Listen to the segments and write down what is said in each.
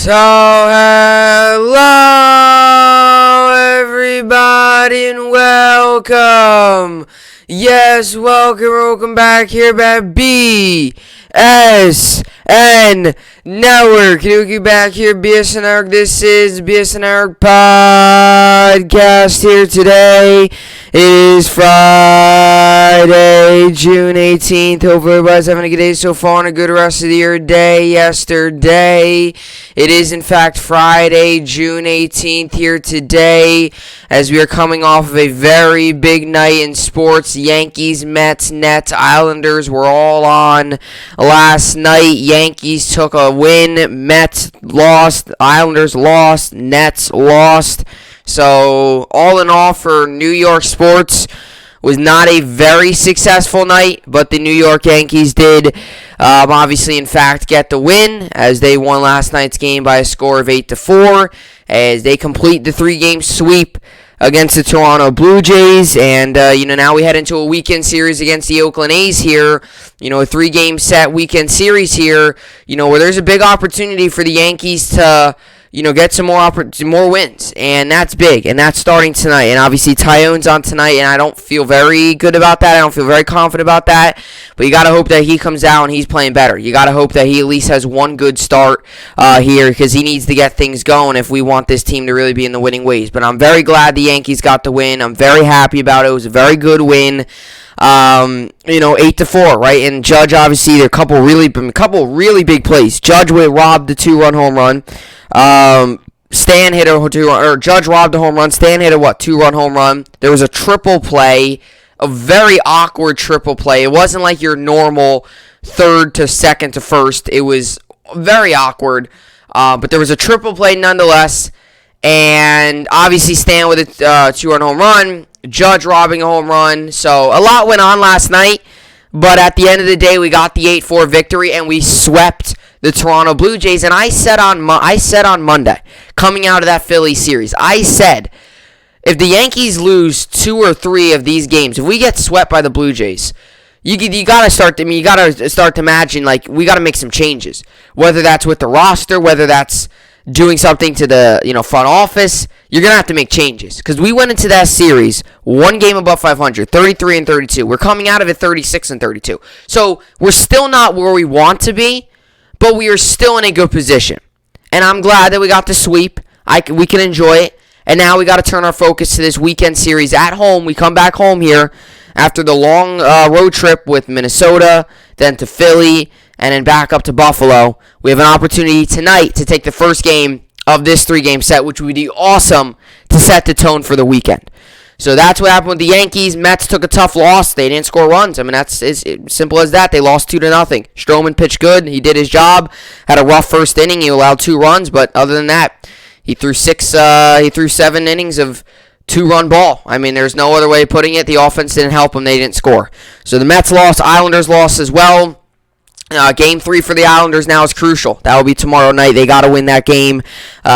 So, hello everybody and welcome. Yes, welcome back here at BSN Network. Looking back here, BSN Network. This is BSN Network podcast here today. It is Friday, June 18th. Hopefully everybody's having a good day so far and a good rest of your day yesterday. It is, in fact, Friday, June 18th here today as we are coming off of a very big night in sports. Yankees, Mets, Nets, Islanders were all on last night. Yankees took a win. Mets lost. Islanders lost. Nets lost. So, all in all, for New York sports, was not a very successful night, but the New York Yankees did obviously, in fact, get the win as they won last night's game by a score of 8-4 as they complete the three-game sweep against the Toronto Blue Jays. And, now we head into a weekend series against the Oakland A's here, a three-game set weekend series here, where there's a big opportunity for the Yankees to get some more wins, and that's big, and that's starting tonight. And obviously, Tyone's on tonight, and I don't feel very good about that. I don't feel very confident about that. But you got to hope that he comes out and he's playing better. You got to hope that he at least has one good start here because he needs to get things going if we want this team to really be in the winning ways. But I'm very glad the Yankees got the win. I'm very happy about it. It was a very good win. 8-4, right? And Judge, obviously, there are a couple really big plays. Judge robbed the 2-run home run. Stan hit a 2-run, or Judge robbed a home run. Stan hit a 2-run home run. There was a triple play, a very awkward triple play. It wasn't like your normal third to second to first. It was very awkward, but there was a triple play nonetheless. And obviously, Stan with a 2-run home run. Judge robbing a home run. So a lot went on last night, but at the end of the day, we got the 8-4 victory and we swept the Toronto Blue Jays. And I said on Monday, coming out of that Philly series, I said if the Yankees lose 2 or 3 of these games, if we get swept by the Blue Jays, you gotta start to imagine like we gotta make some changes. Whether that's with the roster, whether that's doing something to the front office, you're going to have to make changes. Because we went into that series, one game above 500, 33-32. We're coming out of it 36-32. So we're still not where we want to be, but we are still in a good position. And I'm glad that we got the sweep. We can enjoy it. And now we got to turn our focus to this weekend series at home. We come back home here after the long road trip with Minnesota, then to Philly, and then back up to Buffalo. We have an opportunity tonight to take the first game of this 3-game set, which would be awesome to set the tone for the weekend. So that's what happened with the Yankees. Mets took a tough loss. They didn't score runs. I mean, that's as simple as that. They lost 2-0. Stroman pitched good. He did his job. Had a rough first inning. He allowed 2 runs, but other than that, he threw 7 innings of 2-run ball. I mean, there's no other way of putting it. The offense didn't help them. They didn't score. So the Mets lost. Islanders lost as well. Game 3 for the Islanders now is crucial. That will be tomorrow night. They got to win that game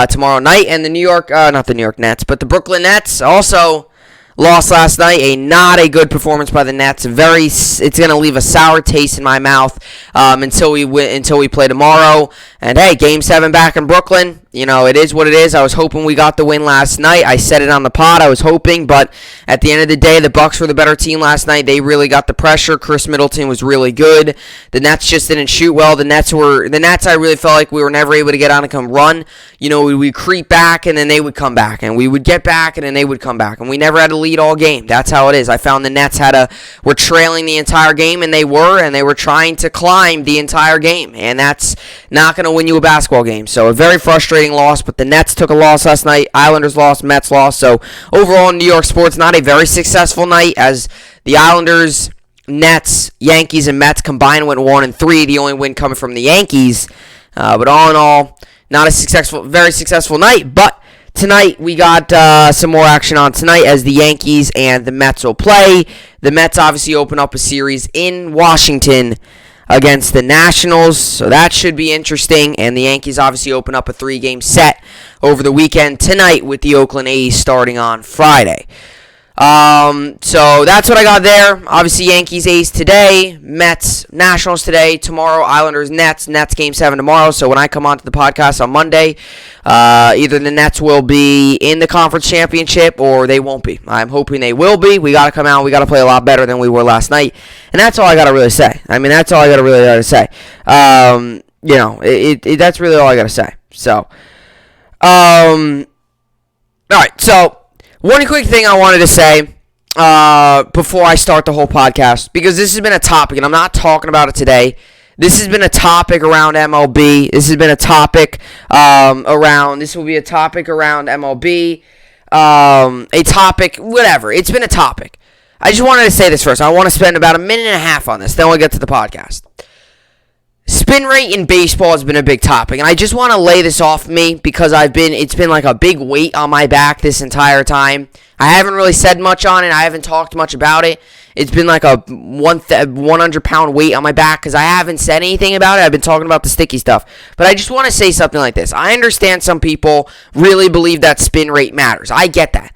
tomorrow night. And the not the New York Nets, but the Brooklyn Nets also lost last night. Not a good performance by the Nets. It's going to leave a sour taste in my mouth until we play tomorrow. And hey, Game 7 back in Brooklyn. It is what it is. I was hoping we got the win last night. I said it on the pod. I was hoping, but at the end of the day, the Bucks were the better team last night. They really got the pressure. Chris Middleton was really good. The Nets just didn't shoot well. The Nets, I really felt like we were never able to get on and come run. We would creep back, and then they would come back. And we would get back, and then they would come back. And we never had to lead all game. That's how it is. I found the Nets were trailing the entire game, and they were trying to climb the entire game. And that's not going to win you a basketball game. So a very frustrating loss, but the Nets took a loss last night. Islanders lost, Mets lost. So overall, New York sports, not a very successful night as the Islanders, Nets, Yankees, and Mets combined went 1-3. The only win coming from the Yankees. But all in all, not a very successful night. But tonight we got some more action on tonight as the Yankees and the Mets will play. The Mets obviously open up a series in Washington against the Nationals, so that should be interesting. And the Yankees obviously open up a 3-game set over the weekend tonight with the Oakland A's starting on Friday. So that's what I got there. Obviously, Yankees A's today, Mets Nationals today, tomorrow Islanders Nets Game 7 tomorrow. So when I come onto the podcast on Monday, either the Nets will be in the conference championship or they won't be. I'm hoping they will be. We got to come out. We got to play a lot better than we were last night, and that's all I got to really say. I mean, that's all I got to really say. That's really all I got to say. So, all right. So. One quick thing I wanted to say before I start the whole podcast, because this has been a topic, and I'm not talking about it today. This has been a topic around MLB. This has been a topic this will be a topic around MLB, a topic, whatever. It's been a topic. I just wanted to say this first. I want to spend about a minute and a half on this, then we'll get to the podcast. Spin rate in baseball has been a big topic, and I just want to lay this off me because it's been like a big weight on my back this entire time. I haven't really said much on it. I haven't talked much about it. It's been like a 100-pound weight on my back because I haven't said anything about it. I've been talking about the sticky stuff. But I just want to say something like this. I understand some people really believe that spin rate matters. I get that.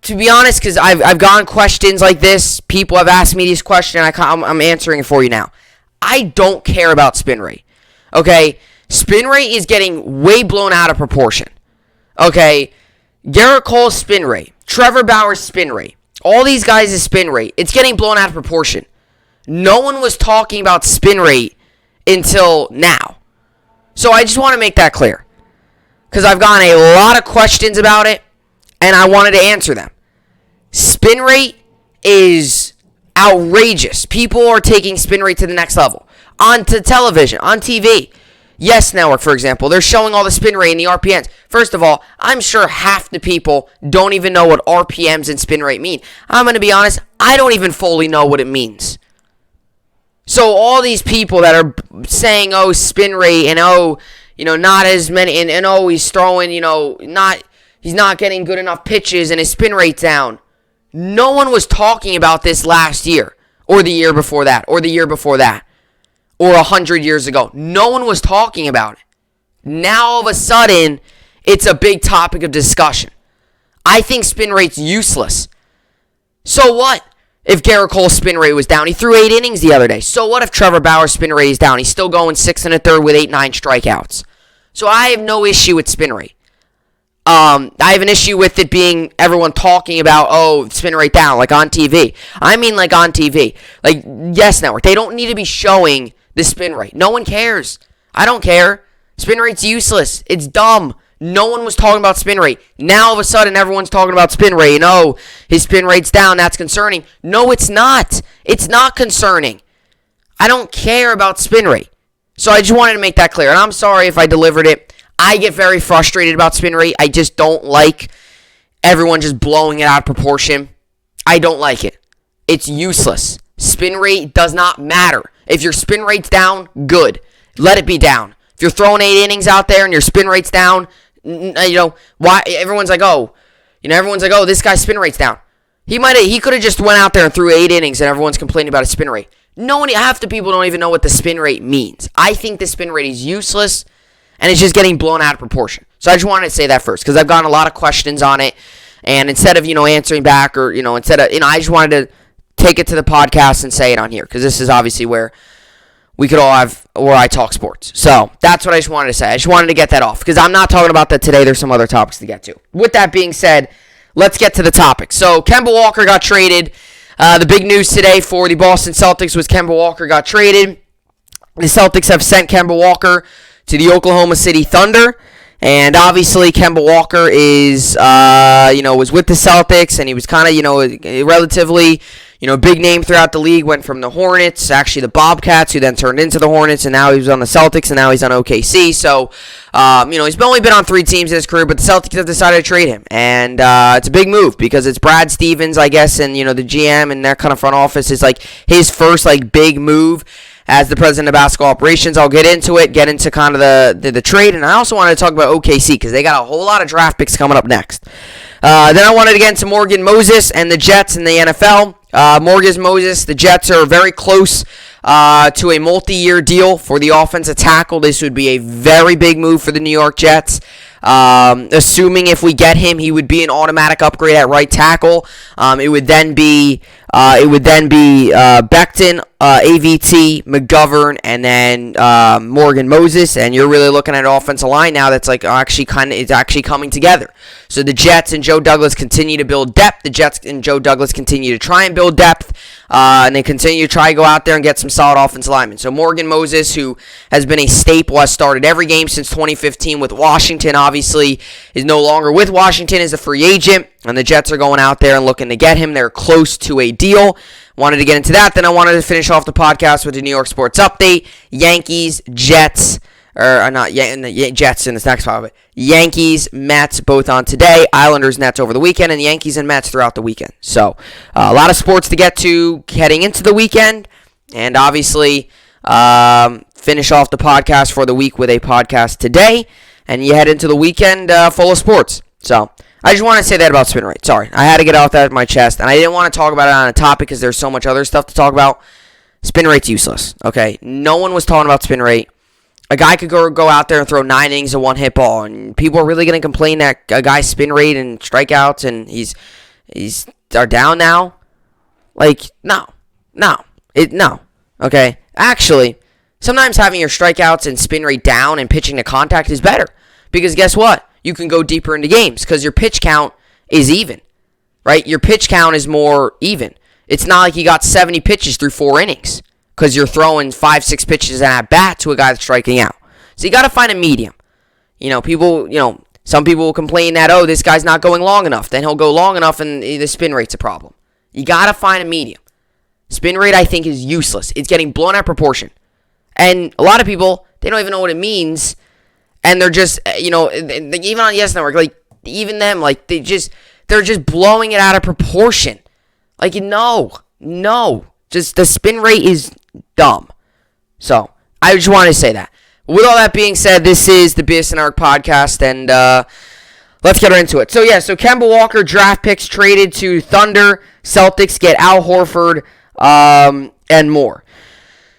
To be honest, because I've gotten questions like this. People have asked me this question, and I'm answering it for you now. I don't care about spin rate. Okay? Spin rate is getting way blown out of proportion. Okay? Garrett Cole's spin rate, Trevor Bauer's spin rate, all these guys' spin rate, it's getting blown out of proportion. No one was talking about spin rate until now. So I just want to make that clear. Because I've gotten a lot of questions about it, and I wanted to answer them. Spin rate is outrageous. People are taking spin rate to the next level. On to television, on TV. Yes Network, for example, they're showing all the spin rate and the RPMs. First of all, I'm sure half the people don't even know what RPMs and spin rate mean. I'm going to be honest, I don't even fully know what it means. So all these people that are saying, oh, spin rate, and not as many, and oh, he's throwing, he's not getting good enough pitches and his spin rate's down. No one was talking about this last year, or the year before that, or the year before that, or 100 years ago. No one was talking about it. Now, all of a sudden, it's a big topic of discussion. I think spin rate's useless. So what if Garrett Cole's spin rate was down? He threw 8 innings the other day. So what if Trevor Bauer's spin rate is down? He's still going 6 1/3 with 8-9 strikeouts. So I have no issue with spin rate. I have an issue with it being everyone talking about, oh, spin rate down, like on TV. I mean like on TV. Like, Yes Network. They don't need to be showing the spin rate. No one cares. I don't care. Spin rate's useless. It's dumb. No one was talking about spin rate. Now, all of a sudden, everyone's talking about spin rate. And, oh, his spin rate's down. That's concerning. No, it's not. It's not concerning. I don't care about spin rate. So I just wanted to make that clear. And I'm sorry if I delivered it. I get very frustrated about spin rate. I just don't like everyone just blowing it out of proportion. I don't like it. It's useless. Spin rate does not matter. If your spin rate's down, good. Let it be down. If you're throwing 8 innings out there and your spin rate's down, why everyone's like, oh, this guy's spin rate's down. He could have just went out there and threw 8 innings and everyone's complaining about his spin rate. Half the people don't even know what the spin rate means. I think the spin rate is useless. And it's just getting blown out of proportion. So I just wanted to say that first because I've gotten a lot of questions on it. And instead of, answering back or, I just wanted to take it to the podcast and say it on here because this is obviously where we could all have, where I talk sports. So that's what I just wanted to say. I just wanted to get that off because I'm not talking about that today. There's some other topics to get to. With that being said, let's get to the topic. So Kemba Walker got traded. The big news today for the Boston Celtics was Kemba Walker got traded. The Celtics have sent Kemba Walker to the Oklahoma City Thunder, and obviously Kemba Walker was with the Celtics, and he was kind of, a relatively, big name throughout the league, went from the Hornets, actually the Bobcats, who then turned into the Hornets, and now he was on the Celtics, and now he's on OKC, so, he's only been on 3 teams in his career, but the Celtics have decided to trade him, and it's a big move, because it's Brad Stevens, I guess, and, the GM and their kind of front office is, his first, big move as the president of basketball operations. I'll get into kind of the trade, and I also wanted to talk about OKC because they got a whole lot of draft picks coming up next. Then I wanted to get into Morgan Moses and the Jets in the NFL. Morgan Moses, the Jets are very close to a multi-year deal for the offensive tackle. This would be a very big move for the New York Jets. Assuming if we get him, he would be an automatic upgrade at right tackle. It would then be Becton, AVT, McGovern, and then Morgan Moses, and you're really looking at an offensive line now that's like actually coming together. So the Jets and Joe Douglas continue to build depth. The Jets and Joe Douglas continue to try and build depth, and they continue to try to go out there and get some solid offensive linemen. So Morgan Moses, who has been a staple, has started every game since 2015 with Washington, obviously is no longer with Washington as a free agent, and the Jets are going out there and looking to get him. They're close to a deal. Wanted to get into that. Then I wanted to finish off the podcast with the New York sports update. Yankees, Jets, Jets in this next part of it. Yankees, Mets, both on today. Islanders, Nets over the weekend, and Yankees and Mets throughout the weekend. So a lot of sports to get to heading into the weekend, and obviously finish off the podcast for the week with a podcast today, and you head into the weekend full of sports. So I just want to say that about spin rate. Sorry, I had to get off that of my chest, and I didn't want to talk about it on a topic because there's so much other stuff to talk about. Spin rate's useless, okay? No one was talking about spin rate. A guy could go out there and throw 9 innings of one-hit ball, and people are really going to complain that a guy's spin rate and strikeouts and he's are down now. Like, no, okay? Actually, sometimes having your strikeouts and spin rate down and pitching to contact is better because guess what? You can go deeper into games because your pitch count is even, right? Your pitch count is more even. It's not like you got 70 pitches through 4 innings because you're throwing 5-6 pitches at bat to a guy that's striking out. So you got to find a medium. Some people will complain that, oh, this guy's not going long enough. Then he'll go long enough and the spin rate's a problem. You got to find a medium. Spin rate, I think, is useless. It's getting blown out of proportion. And a lot of people, they don't even know what it means. And they're just, even on Yes Network, like, even them, like, they're just blowing it out of proportion. Like, no. Just the spin rate is dumb. So, I just wanted to say that. With all that being said, this is the BSN podcast, and let's get right into it. So, Kemba Walker draft picks traded to Thunder. Celtics get Al Horford, and more.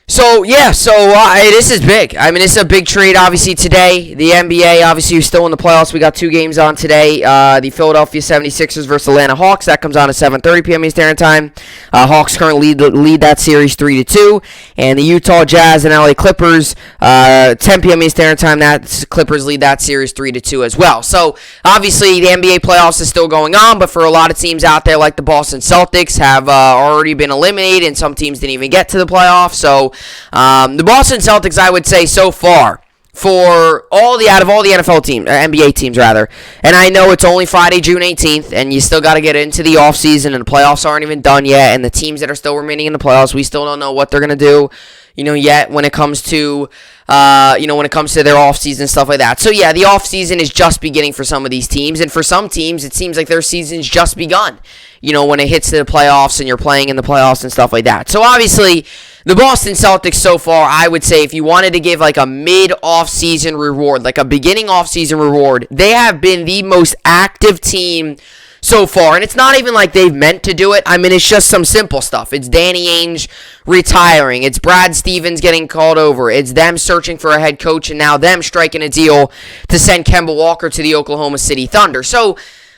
So this is big. I mean, this is a big trade, obviously, today. The NBA, obviously, is still in the playoffs. We got 2 games on today. The Philadelphia 76ers versus Atlanta Hawks. That comes on at 7:30 p.m. Eastern Time. Hawks currently lead that series 3-2. And the Utah Jazz and LA Clippers, 10 p.m. Eastern Time. That Clippers lead that series 3-2 as well. So, obviously, the NBA playoffs is still going on. But for a lot of teams out there, like the Boston Celtics, have already been eliminated. And some teams didn't even get to the playoffs. So, the Boston Celtics, I would say, so far, out of all the NFL teams, NBA teams rather, and I know it's only Friday, June 18th, and you still got to get into the offseason, and the playoffs aren't even done yet, and the teams that are still remaining in the playoffs, we still don't know what they're going to do, yet when it comes to, their offseason, stuff like that. So, yeah, the offseason is just beginning for some of these teams, and for some teams, it seems like their season's just begun, when it hits the playoffs and you're playing in the playoffs and stuff like that. So, obviously, the Boston Celtics so far, I would say, if you wanted to give like a mid-off-season reward, like a beginning off-season reward, they have been the most active team so far. And it's not even like they've meant to do it. I mean, it's just some simple stuff. It's Danny Ainge retiring. It's Brad Stevens getting called over. It's them searching for a head coach and now them striking a deal to send Kemba Walker to the Oklahoma City Thunder. So,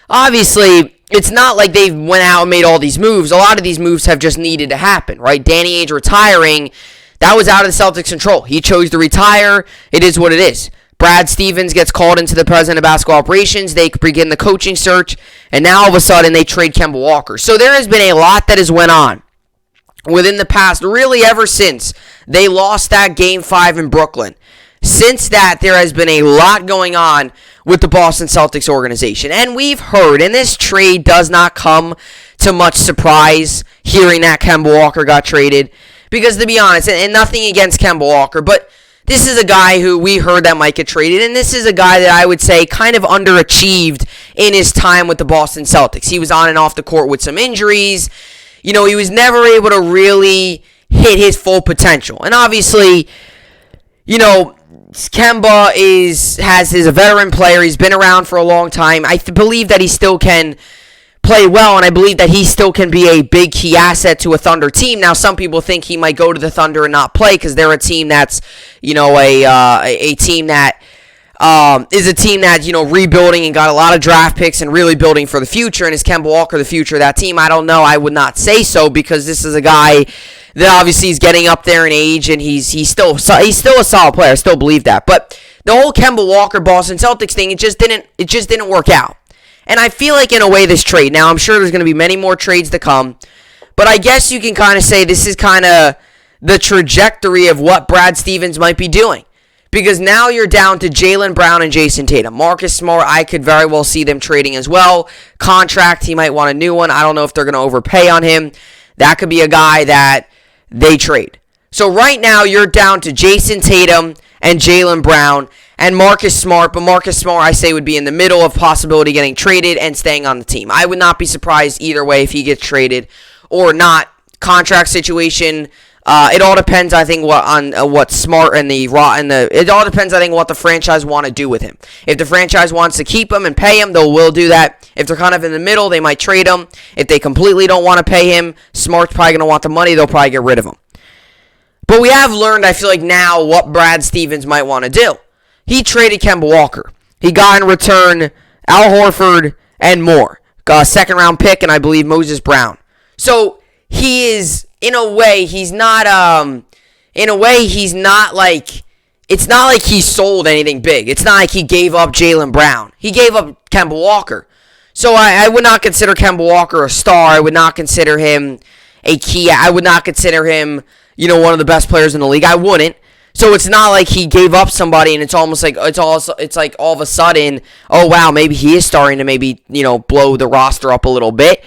obviously, it's not like they went out and made all these moves. A lot of these moves have just needed to happen, right? Danny Ainge retiring, that was out of the Celtics' control. He chose to retire. It is what it is. Brad Stevens gets called into the president of basketball operations. They begin the coaching search, and now all of a sudden they trade Kemba Walker. So there has been a lot that has went on within the past, really ever since they lost that Game 5 in Brooklyn. Since that, there has been a lot going on with the Boston Celtics organization. And we've heard, and this trade does not come to much surprise, hearing that Kemba Walker got traded. Because to be honest, and nothing against Kemba Walker, but this is a guy who we heard that might get traded, and this is a guy that I would say kind of underachieved in his time with the Boston Celtics. He was on and off the court with some injuries. He was never able to really hit his full potential. And obviously, Kemba is a veteran player. He's been around for a long time. I believe that he still can play well, and I believe that he still can be a big key asset to a Thunder team. Now, some people think he might go to the Thunder and not play because they're a team that's, a team that is a team that, rebuilding and got a lot of draft picks and really building for the future. And is Kemba Walker the future of that team? I don't know. I would not say so because this is a guy that obviously is getting up there in age, and he's still a solid player. I still believe that. But the whole Kemba Walker Boston Celtics thing, it just didn't work out. And I feel like in a way this trade, now I'm sure there's going to be many more trades to come, but I guess you can kind of say this is kind of the trajectory of what Brad Stevens might be doing. Because now you're down to Jaylen Brown and Jason Tatum. Marcus Smart, I could very well see them trading as well. Contract, he might want a new one. I don't know if they're going to overpay on him. That could be a guy that they trade. So right now you're down to Jason Tatum and Jaylen Brown and Marcus Smart, but Marcus Smart, I say, would be in the middle of possibility getting traded and staying on the team. I would not be surprised either way if he gets traded or not. Contract situation, it all depends, I think, what Smart and it all depends, I think, what the franchise want to do with him. If the franchise wants to keep him and pay him, they will do that. If they're kind of in the middle, they might trade him. If they completely don't want to pay him, Smart's probably going to want the money. They'll probably get rid of him. But we have learned, I feel like, now what Brad Stevens might want to do. He traded Kemba Walker. He got in return Al Horford and more. Got a second-round pick and I believe Moses Brown. So he is, in a way, he's not like, it's not like he sold anything big. It's not like he gave up Jaylen Brown. He gave up Kemba Walker. So I would not consider Kemba Walker a star. I would not consider him a key. I would not consider him, one of the best players in the league. I wouldn't. So it's not like he gave up somebody and it's almost like it's like all of a sudden, oh wow, maybe he is starting to maybe, blow the roster up a little bit.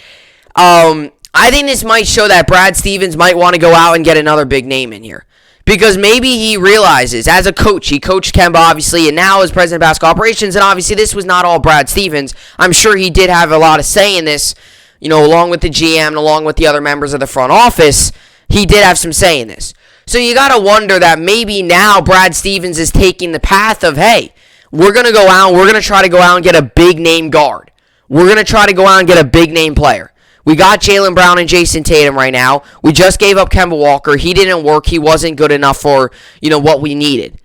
I think this might show that Brad Stevens might want to go out and get another big name in here. Because maybe he realizes, as a coach, he coached Kemba, obviously, and now as president of basketball operations, and obviously this was not all Brad Stevens. I'm sure he did have a lot of say in this, along with the GM and along with the other members of the front office. He did have some say in this. So you got to wonder that maybe now Brad Stevens is taking the path of, hey, we're going to go out and we're going to try to go out and get a big name guard. We're going to try to go out and get a big name player. We got Jaylen Brown and Jason Tatum right now. We just gave up Kemba Walker. He didn't work. He wasn't good enough for, what we needed.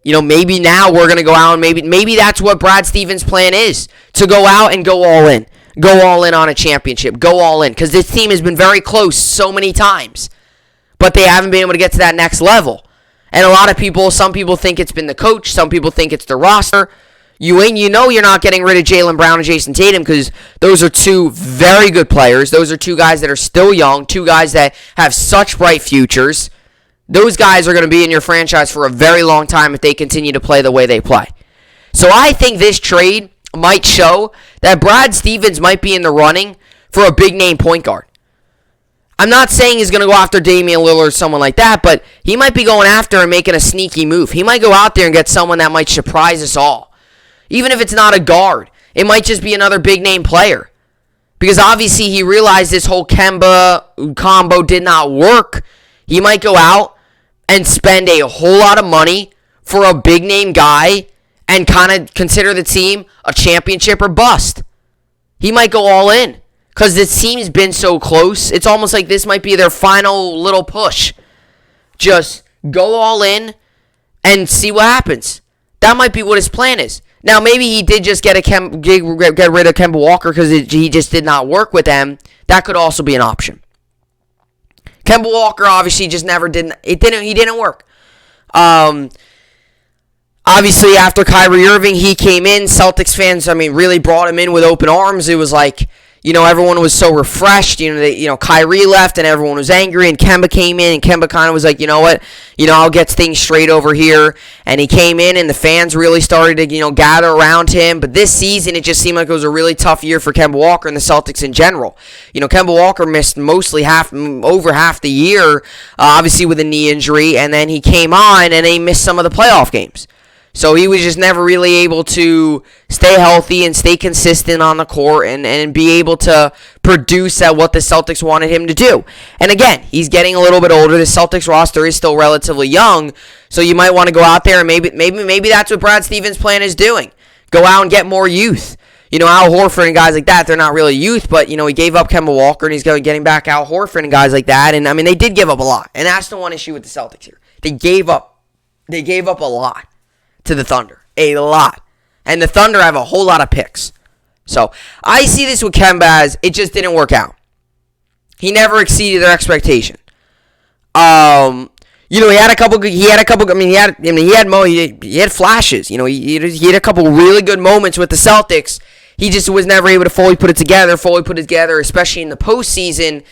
Maybe now we're going to go out and maybe that's what Brad Stevens' plan is, to go out and go all in. Go all in on a championship. Go all in. Because this team has been very close so many times. But they haven't been able to get to that next level. And some people think it's been the coach. Some people think it's the roster. You're not getting rid of Jaylen Brown and Jason Tatum because those are two very good players. Those are two guys that are still young, two guys that have such bright futures. Those guys are going to be in your franchise for a very long time if they continue to play the way they play. So I think this trade might show that Brad Stevens might be in the running for a big-name point guard. I'm not saying he's going to go after Damian Lillard or someone like that, but he might be going after and making a sneaky move. He might go out there and get someone that might surprise us all. Even if it's not a guard, it might just be another big-name player. Because obviously he realized this whole Kemba combo did not work. He might go out and spend a whole lot of money for a big-name guy and kind of consider the team a championship or bust. He might go all in. Because this team's been so close, it's almost like this might be their final little push. Just go all in and see what happens. That might be what his plan is. Now, maybe he did just get rid of Kemba Walker because he just did not work with them. That could also be an option. Kemba Walker obviously just never didn't. He didn't work. Obviously, after Kyrie Irving, he came in. Celtics fans, really brought him in with open arms. It was like, everyone was so refreshed. Kyrie left and everyone was angry, and Kemba came in, and Kemba kind of was like, you know what, I'll get things straight over here. And he came in, and the fans really started to, gather around him. But this season, it just seemed like it was a really tough year for Kemba Walker and the Celtics in general. Kemba Walker missed mostly over half the year, obviously with a knee injury, and then he came on, and he missed some of the playoff games. So he was just never really able to stay healthy and stay consistent on the court and be able to produce at what the Celtics wanted him to do. And again, he's getting a little bit older. The Celtics roster is still relatively young, so you might want to go out there and maybe that's what Brad Stevens' plan is doing. Go out and get more youth. Al Horford and guys like that, they're not really youth, but, he gave up Kemba Walker, and he's getting back Al Horford and guys like that. And, they did give up a lot. And that's the one issue with the Celtics here. They gave up a lot to the Thunder. A lot. And the Thunder have a whole lot of picks. So, I see this with Kemba as it just didn't work out. He never exceeded their expectation. He had a couple. He had flashes. He had a couple really good moments with the Celtics. He just was never able to fully put it together, especially in the postseason,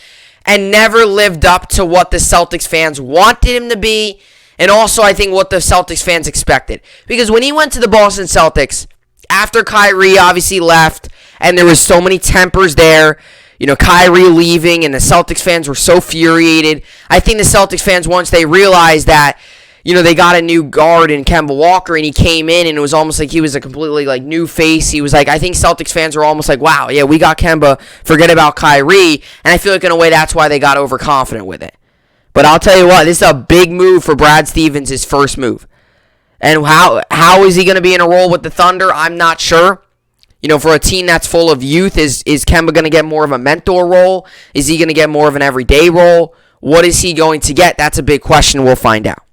and never lived up to what the Celtics fans wanted him to be, and also I think what the Celtics fans expected. Because when he went to the Boston Celtics, after Kyrie obviously left, and there was so many tempers there. Kyrie leaving, and the Celtics fans were so furiated. I think the Celtics fans, once they realized that, they got a new guard in Kemba Walker, and he came in, and it was almost like he was a completely, new face. He was I think Celtics fans were almost like, wow, yeah, we got Kemba, forget about Kyrie. And I feel like, in a way, that's why they got overconfident with it. But I'll tell you what, this is a big move for Brad Stevens, his first move. And how is he going to be in a role with the Thunder? I'm not sure. For a team that's full of youth, is Kemba going to get more of a mentor role? Is he going to get more of an everyday role? What is he going to get? That's a big question. We'll find out.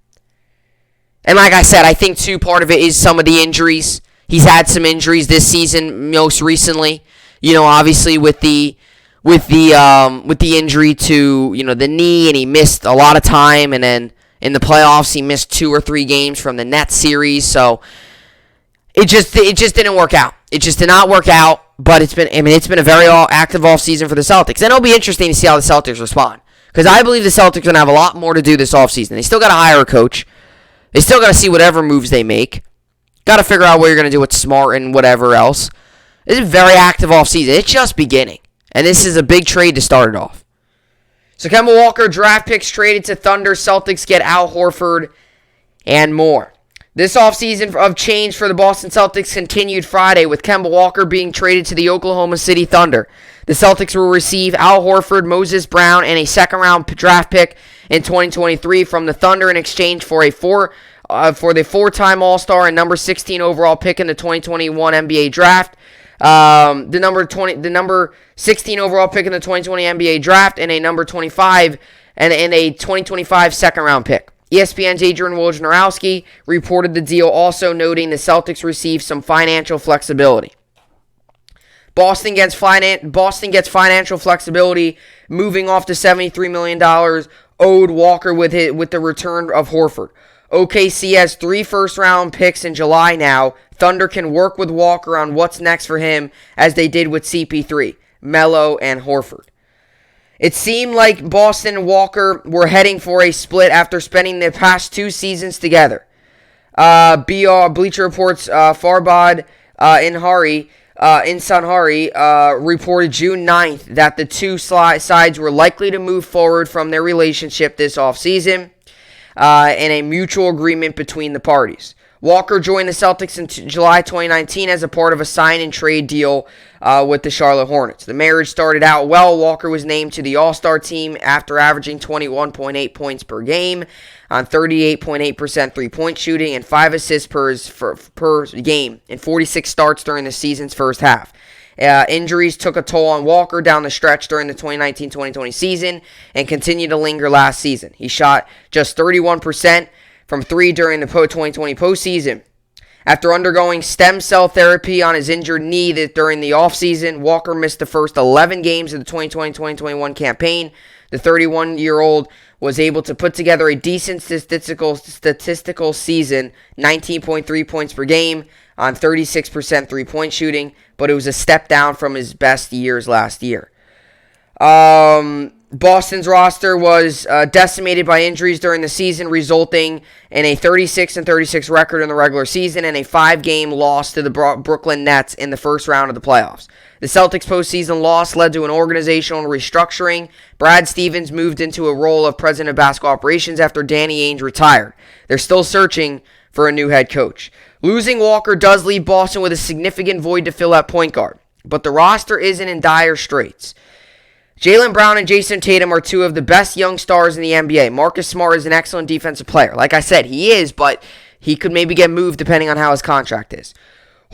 And like I said, I think, too, part of it is some of the injuries. He's had some injuries this season, most recently. Obviously with the injury to, the knee, and he missed a lot of time. And then in the playoffs, he missed 2 or 3 games from the Nets series. So it just didn't work out. It just did not work out, but it's been a very active offseason for the Celtics. And it'll be interesting to see how the Celtics respond. Because I believe the Celtics are going to have a lot more to do this offseason. They still got to hire a coach. They still got to see whatever moves they make. Got to figure out what you're going to do with Smart and whatever else. It's a very active offseason. It's just beginning. And this is a big trade to start it off. So Kemba Walker, draft picks traded to Thunder. Celtics get Al Horford and more. This offseason of change for the Boston Celtics continued Friday with Kemba Walker being traded to the Oklahoma City Thunder. The Celtics will receive Al Horford, Moses Brown, and a second-round draft pick in 2023 from the Thunder in exchange for the 4-time All-Star and number 16 overall pick in the 2021 NBA Draft. The number 16 overall pick in the 2020 NBA Draft, and a number 25 and a 2025 second-round pick. ESPN's Adrian Wojnarowski reported the deal, also noting the Celtics received some financial flexibility. Boston gets financial flexibility, moving off the $73 million owed Walker with the return of Horford. OKC has 3 first-round picks in July now. Thunder can work with Walker on what's next for him, as they did with CP3, Melo, and Horford. It seemed like Boston and Walker were heading for a split after spending the past 2 seasons together. Bleacher Report's Farbad Insanhari reported June 9th that the two sides were likely to move forward from their relationship this offseason in a mutual agreement between the parties. Walker joined the Celtics in July 2019 as a part of a sign-and-trade deal with the Charlotte Hornets. The marriage started out well. Walker was named to the All-Star team after averaging 21.8 points per game on 38.8% three-point shooting and 5 assists per game in 46 starts during the season's first half. Injuries took a toll on Walker down the stretch during the 2019-2020 season and continued to linger last season. He shot just 31% from 3 during the 2020 postseason. After undergoing stem cell therapy on his injured knee during the offseason, Walker missed the first 11 games of the 2020-2021 campaign. The 31-year-old was able to put together a decent statistical season, 19.3 points per game on 36% three-point shooting, but it was a step down from his best years last year. Boston's roster was decimated by injuries during the season, resulting in a 36-36 record in the regular season and a 5-game loss to the Brooklyn Nets in the first round of the playoffs. The Celtics' postseason loss led to an organizational restructuring. Brad Stevens moved into a role of president of basketball operations after Danny Ainge retired. They're still searching for a new head coach. Losing Walker does leave Boston with a significant void to fill at point guard, but the roster isn't in dire straits. Jaylen Brown and Jason Tatum are 2 of the best young stars in the NBA. Marcus Smart is an excellent defensive player. Like I said, he is, but he could maybe get moved depending on how his contract is.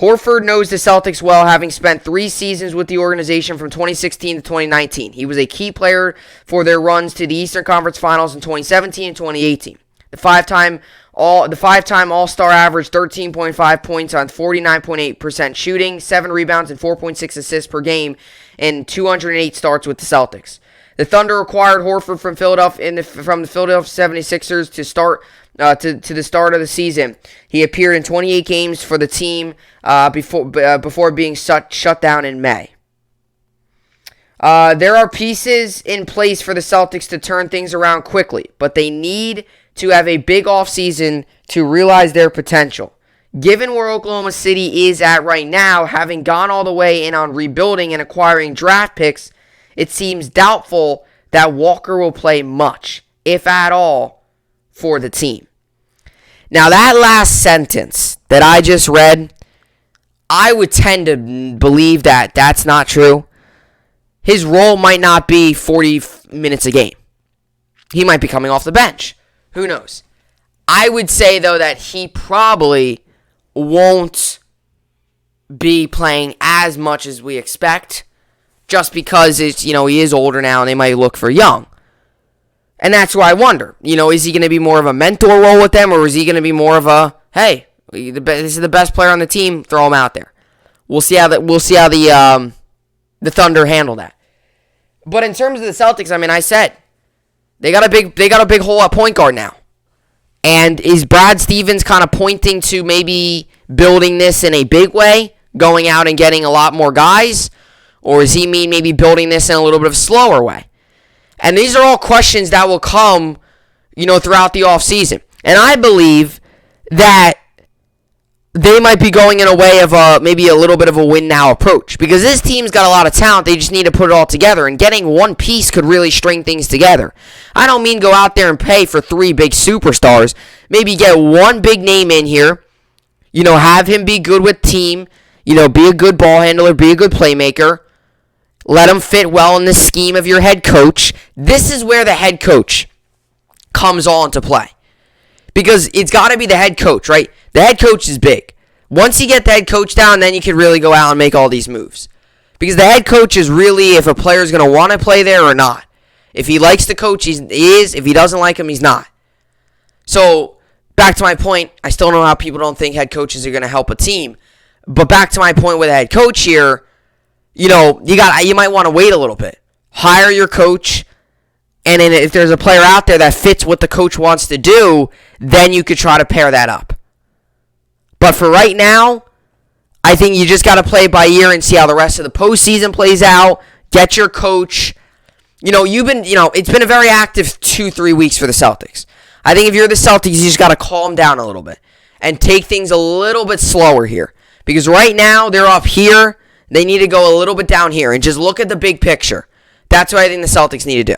Horford knows the Celtics well, having spent 3 seasons with the organization from 2016 to 2019. He was a key player for their runs to the Eastern Conference Finals in 2017 and 2018. The five-time All-Star averaged 13.5 points on 49.8% shooting, 7 rebounds, and 4.6 assists per game in 208 starts with the Celtics. The Thunder acquired Horford from the Philadelphia 76ers to the start of the season. He appeared in 28 games for the team before being shut down in May. There are pieces in place for the Celtics to turn things around quickly, but they need to have a big offseason to realize their potential. Given where Oklahoma City is at right now, having gone all the way in on rebuilding and acquiring draft picks, it seems doubtful that Walker will play much, if at all, for the team. Now, that last sentence that I just read, I would tend to believe that that's not true. His role might not be 40 minutes a game. He might be coming off the bench. Who knows? I would say, though, that he probably won't be playing as much as we expect, just because he is older now and they might look for young. And that's why I wonder, is he going to be more of a mentor role with them, or is he going to be more of a, hey, this is the best player on the team, throw him out there. We'll see how the Thunder handle that. But in terms of the Celtics, I said they got a big hole at point guard now. And is Brad Stevens kind of pointing to maybe building this in a big way, going out and getting a lot more guys? Or does he mean maybe building this in a little bit of a slower way? And these are all questions that will come, throughout the offseason. And I believe that they might be going in a way of maybe a little bit of a win-now approach. Because this team's got a lot of talent. They just need to put it all together. And getting one piece could really string things together. I don't mean go out there and pay for 3 big superstars. Maybe get one big name in here. Have him be good with team. Be a good ball handler. Be a good playmaker. Let him fit well in the scheme of your head coach. This is where the head coach comes on to play. Because it's got to be the head coach, right? The head coach is big. Once you get the head coach down, then you can really go out and make all these moves. Because the head coach is really if a player is going to want to play there or not. If he likes the coach, he is. If he doesn't like him, he's not. So, back to my point, I still know how people don't think head coaches are going to help a team. But back to my point with the head coach here, you might want to wait a little bit. Hire your coach, and then if there's a player out there that fits what the coach wants to do, then you could try to pair that up. But for right now, I think you just got to play by ear and see how the rest of the postseason plays out. Get your coach. It's been a very active 2-3 weeks for the Celtics. I think if you're the Celtics, you just got to calm down a little bit and take things a little bit slower here. Because right now, they're up here. They need to go a little bit down here and just look at the big picture. That's what I think the Celtics need to do.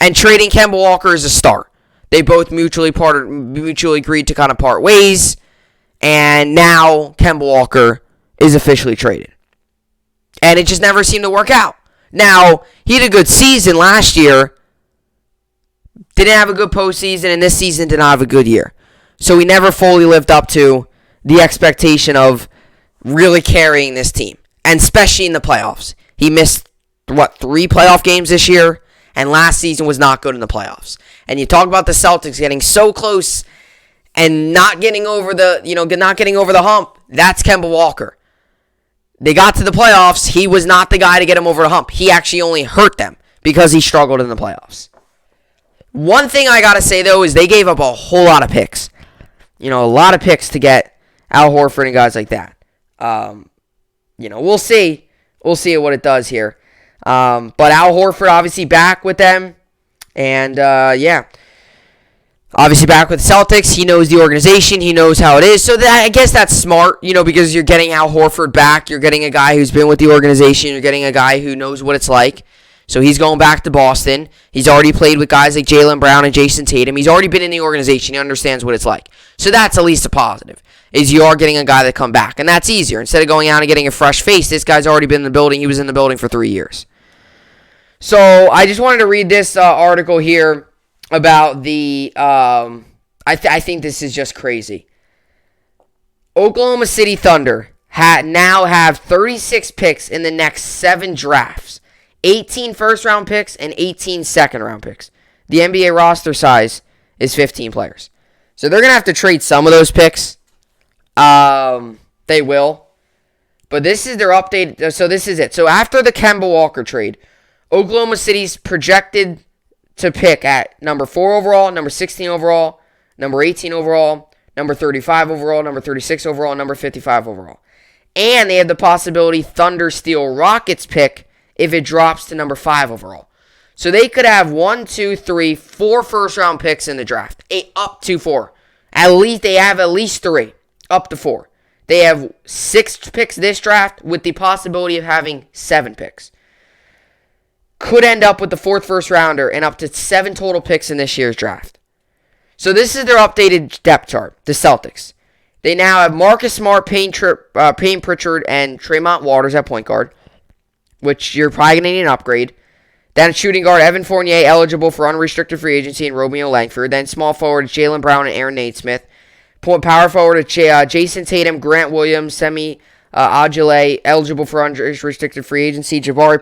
And trading Kemba Walker is a start. They both mutually agreed to kind of part ways. And now Kemba Walker is officially traded. And it just never seemed to work out. Now, he had a good season last year. Didn't have a good postseason, and this season did not have a good year. So he never fully lived up to the expectation of really carrying this team. And especially in the playoffs. He missed, 3 playoff games this year? And last season was not good in the playoffs. And you talk about the Celtics getting so close and not getting over the hump. That's Kemba Walker. They got to the playoffs. He was not the guy to get him over the hump. He actually only hurt them because he struggled in the playoffs. One thing I got to say, though, is they gave up a whole lot of picks. A lot of picks to get Al Horford and guys like that. We'll see. We'll see what it does here. But Al Horford obviously back with them. And, obviously back with the Celtics. He knows the organization. He knows how it is. So I guess that's smart, because you're getting Al Horford back. You're getting a guy who's been with the organization. You're getting a guy who knows what it's like. So he's going back to Boston. He's already played with guys like Jaylen Brown and Jason Tatum. He's already been in the organization. He understands what it's like. So that's at least a positive, is you are getting a guy that come back. And that's easier. Instead of going out and getting a fresh face, this guy's already been in the building. He was in the building for 3 years. So I just wanted to read this article here about the, I think this is just crazy. Oklahoma City Thunder now have 36 picks in the next 7 drafts. 18 first-round picks and 18 second-round picks. The NBA roster size is 15 players. So they're going to have to trade some of those picks. They will. But this is their update. So this is it. So after the Kemba Walker trade, Oklahoma City's projected to pick at number 4 overall, number 16 overall, number 18 overall, number 35 overall, number 36 overall, and number 55 overall. And they have the possibility Thunder steal Rockets pick if it drops to number 5 overall. So they could have 4 first-round picks in the draft. Up to 4. At least they have at least 3. Up to 4. They have 6 picks this draft with the possibility of having 7 picks. Could end up with the 4th first-rounder and up to 7 total picks in this year's draft. So this is their updated depth chart, the Celtics. They now have Marcus Smart, Payne Pritchard, and Tremont Waters at point guard, which you're probably going to need an upgrade. Then at shooting guard, Evan Fournier, eligible for unrestricted free agency, and Romeo Langford. Then small forward, Jaylen Brown and Aaron Naismith. Power forward, Jason Tatum, Grant Williams, Semi Ajale, eligible for unrestricted free agency. Jabari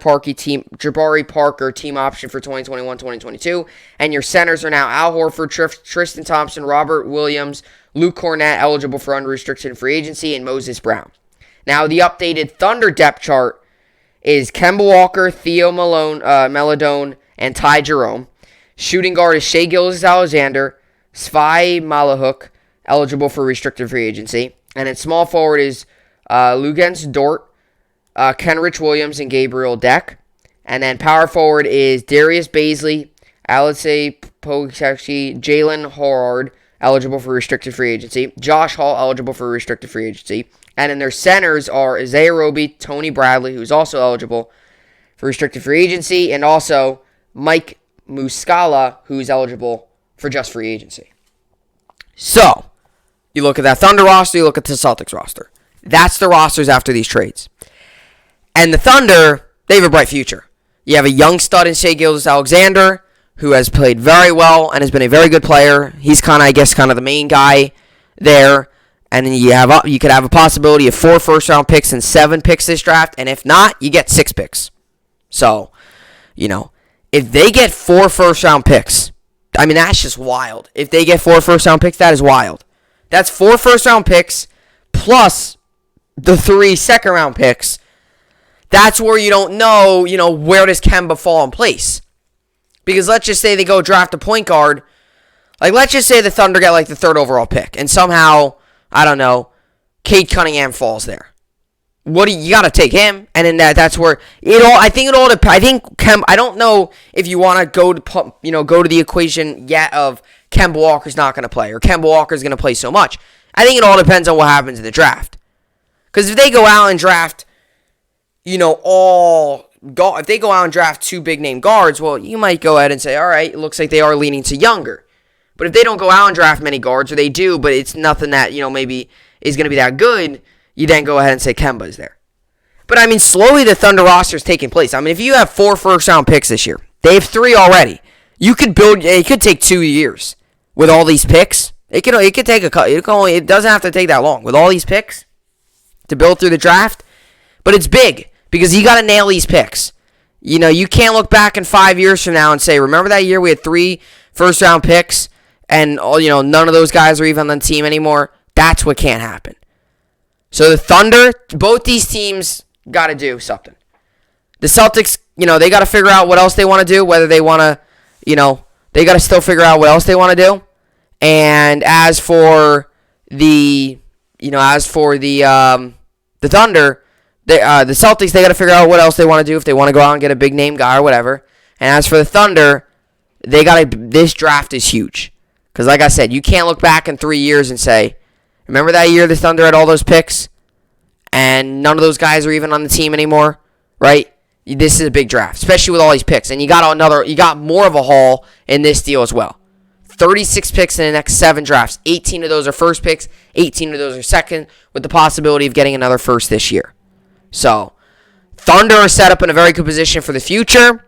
Parker, team option for 2021-2022. And your centers are now Al Horford, Tristan Thompson, Robert Williams, Luke Cornett, eligible for unrestricted free agency, and Moses Brown. Now, the updated Thunder depth chart is Kemba Walker, Theo Maledon, and Ty Jerome. Shooting guard is Shai Gilgeous-Alexander, Svi Malahuk, eligible for restricted free agency. And then small forward is Luguentz Dort, Kenrich Williams, and Gabriel Deck. And then power forward is Darius Baisley, Alexei Pokusevski, Jalen Horard, eligible for restricted free agency. Josh Hall, eligible for restricted free agency. And then their centers are Isaiah Roby, Tony Bradley, who's also eligible for restricted free agency, and also Mike Muscala, who's eligible for just free agency. So, you look at that Thunder roster, you look at the Celtics roster. That's the rosters after these trades. And the Thunder, they have a bright future. You have a young stud in Shai Gilgeous-Alexander, who has played very well and has been a very good player. He's kind of the main guy there. And then you could have a possibility of 4 first-round picks and 7 picks this draft. And if not, you get 6 picks. So, if they get 4 first-round picks, I mean, that's just wild. If they get 4 first-round picks, that is wild. That's 4 first-round picks plus the 3 second-round picks. That's where you don't know, where does Kemba fall in place. Because let's just say they go draft a point guard. Like, let's just say the Thunder get, the 3rd overall pick. And somehow, I don't know, Cade Cunningham falls there. You got to take him, and then that's where it all. I think I don't know if you want to go to the equation yet of Kemba Walker's not going to play or Kemba Walker's going to play so much. I think it all depends on what happens in the draft. Because if they go out and draft, if they go out and draft 2 big name guards, well, you might go ahead and say, all right, it looks like they are leaning to younger. But if they don't go out and draft many guards, or they do, but it's nothing that, maybe is going to be that good, you then go ahead and say Kemba is there. But, I mean, slowly the Thunder roster is taking place. I mean, if you have 4 first-round picks this year, they have 3 already. You could it could take 2 years with all these picks. It could take it doesn't have to take that long with all these picks to build through the draft. But it's big because you got to nail these picks. You can't look back in 5 years from now and say, remember that year we had 3 first-round picks and none of those guys are even on the team anymore? That's what can't happen. So the Thunder, both these teams got to do something. The Celtics, they got to figure out what else they want to do, whether they want to, they got to still figure out what else they want to do. And as for the Thunder, the Celtics, they got to figure out what else they want to do if they want to go out and get a big name guy or whatever. And as for the Thunder, this draft is huge. Because like I said, you can't look back in 3 years and say, remember that year the Thunder had all those picks? And none of those guys are even on the team anymore, right? This is a big draft, especially with all these picks. And you got more of a haul in this deal as well. 36 picks in the next 7 drafts. 18 of those are first picks. 18 of those are second, with the possibility of getting another first this year. So, Thunder are set up in a very good position for the future.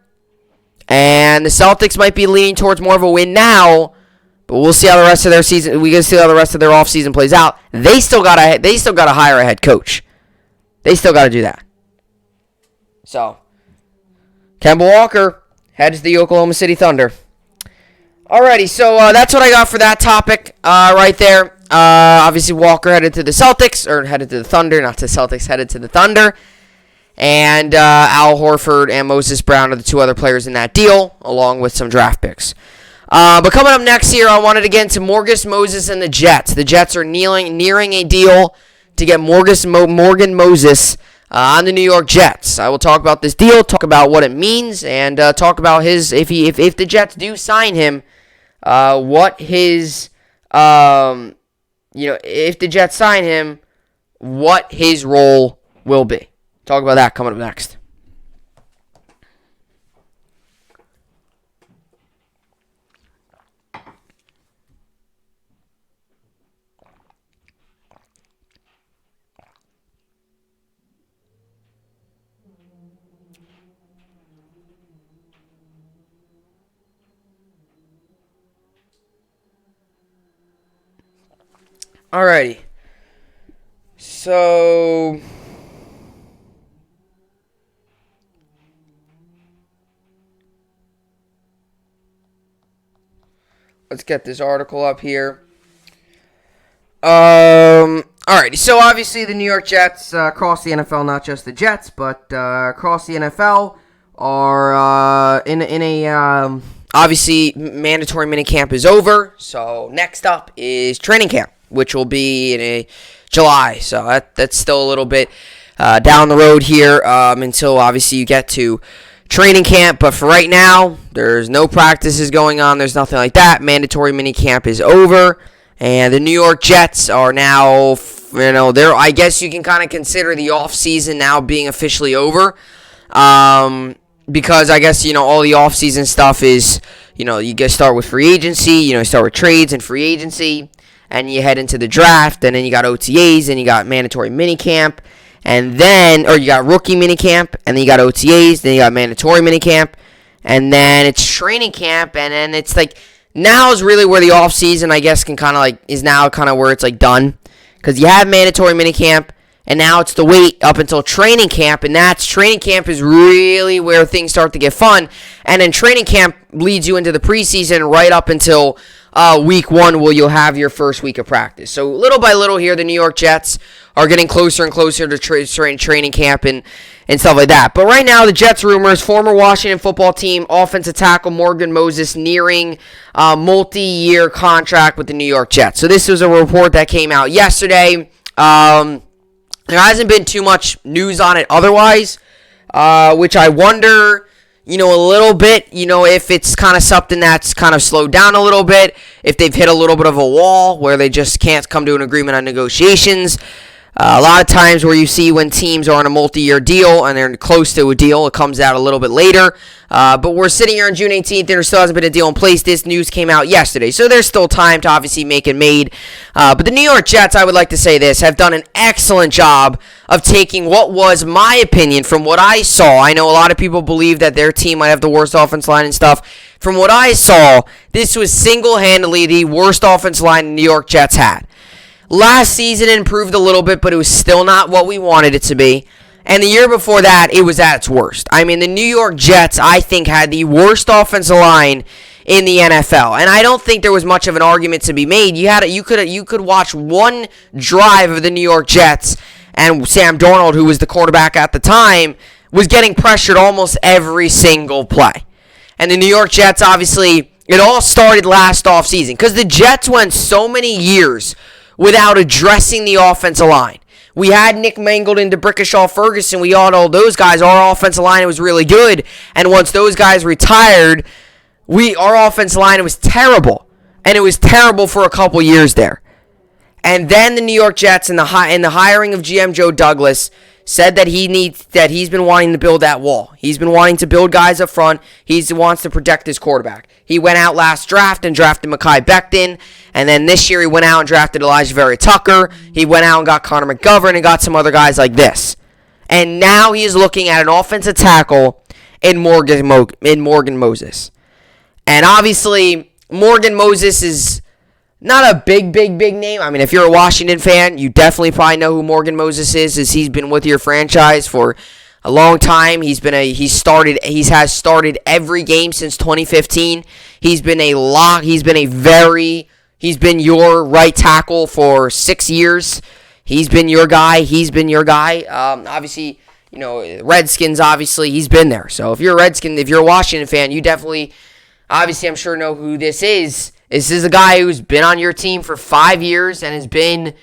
And the Celtics might be leaning towards more of a win now. But we'll see how the rest of their season. We gotta see how the rest of their offseason plays out. They still gotta hire a head coach. They still got to do that. So, Kemba Walker heads to the Oklahoma City Thunder. Alrighty, so that's what I got for that topic right there. Obviously, Walker headed to the Celtics, or headed to the Thunder, not to Celtics, headed to the Thunder. And Al Horford and Moses Brown are the two other players in that deal, along with some draft picks. But coming up next here, I wanted to get into Morgan Moses and the Jets. The Jets are nearing a deal to get Morgan Moses on the New York Jets. I will talk about this deal, talk about what it means, and talk about his if the Jets do sign him, what his if the Jets sign him, what his role will be. Talk about that coming up next. Alrighty. So let's get this article up here. Alrighty. So obviously the New York Jets across the NFL, not just the Jets, but across the NFL are in a obviously mandatory minicamp is over. So next up is training camp, which will be in July. So that's still a little bit down the road here until obviously you get to training camp. But for right now, there's no practices going on. There's nothing like that. Mandatory minicamp is over. And the New York Jets are now, I guess you can kind of consider the offseason now being officially over. Because I guess, all the offseason stuff is, you get start with free agency, you start with trades and free agency. And you head into the draft, and then you got OTAs, and you got mandatory minicamp, and then, or you got rookie minicamp, and then you got OTAs, then you got mandatory minicamp, and then it's training camp, and then it's like, now is really where the offseason, I guess, can kind of is now kind of where it's done, because you have mandatory minicamp, and now it's the wait up until training camp, and training camp is really where things start to get fun, and then training camp leads you into the preseason right up until week 1 where you'll have your first week of practice. So little by little here, the New York Jets are getting closer and closer to training camp and stuff like that. But right now, the Jets rumors, former Washington football team offensive tackle Morgan Moses nearing multi-year contract with the New York Jets. So this was a report that came out yesterday. There hasn't been too much news on it otherwise, which I wonder, a little bit, if it's kind of something that's kind of slowed down a little bit, if they've hit a little bit of a wall where they just can't come to an agreement on negotiations. A lot of times where you see when teams are on a multi-year deal and they're close to a deal, it comes out a little bit later. But we're sitting here on June 18th and there still hasn't been a deal in place. This news came out yesterday. So there's still time to obviously make it made. But the New York Jets, I would like to say this, have done an excellent job of taking what was my opinion from what I saw. I know a lot of people believe that their team might have the worst offense line and stuff. From what I saw, this was single-handedly the worst offense line the New York Jets had. Last season it improved a little bit, but it was still not what we wanted it to be. And the year before that, it was at its worst. I mean, the New York Jets, I think, had the worst offensive line in the NFL. And I don't think there was much of an argument to be made. You could watch one drive of the New York Jets, and Sam Darnold, who was the quarterback at the time, was getting pressured almost every single play. And the New York Jets, obviously, it all started last offseason because the Jets went so many years without addressing the offensive line. We had Nick Mangold and DeBrickashaw Ferguson. We all know those guys. Our offensive line was really good. And once those guys retired, our offensive line was terrible. And it was terrible for a couple years there. And then the New York Jets, in the hiring of GM Joe Douglas, said that he's been wanting to build that wall. He's been wanting to build guys up front. He wants to protect his quarterback. He went out last draft and drafted Mekhi Becton. And then this year he went out and drafted Elijah Vera Tucker. He went out and got Connor McGovern and got some other guys like this. And now he is looking at an offensive tackle in Morgan Moses. And obviously, Morgan Moses is Not a big name. I mean, if you're a Washington fan, you definitely probably know who Morgan Moses is, as he's been with your franchise for a long time. He has started every game since 2015. He's been a lock. He's been your right tackle for 6 years. He's been your guy. Obviously, Redskins, obviously, he's been there. So if you're a Washington fan, you definitely, obviously, I'm sure know who this is. This is a guy who's been on your team for 5 years and has been,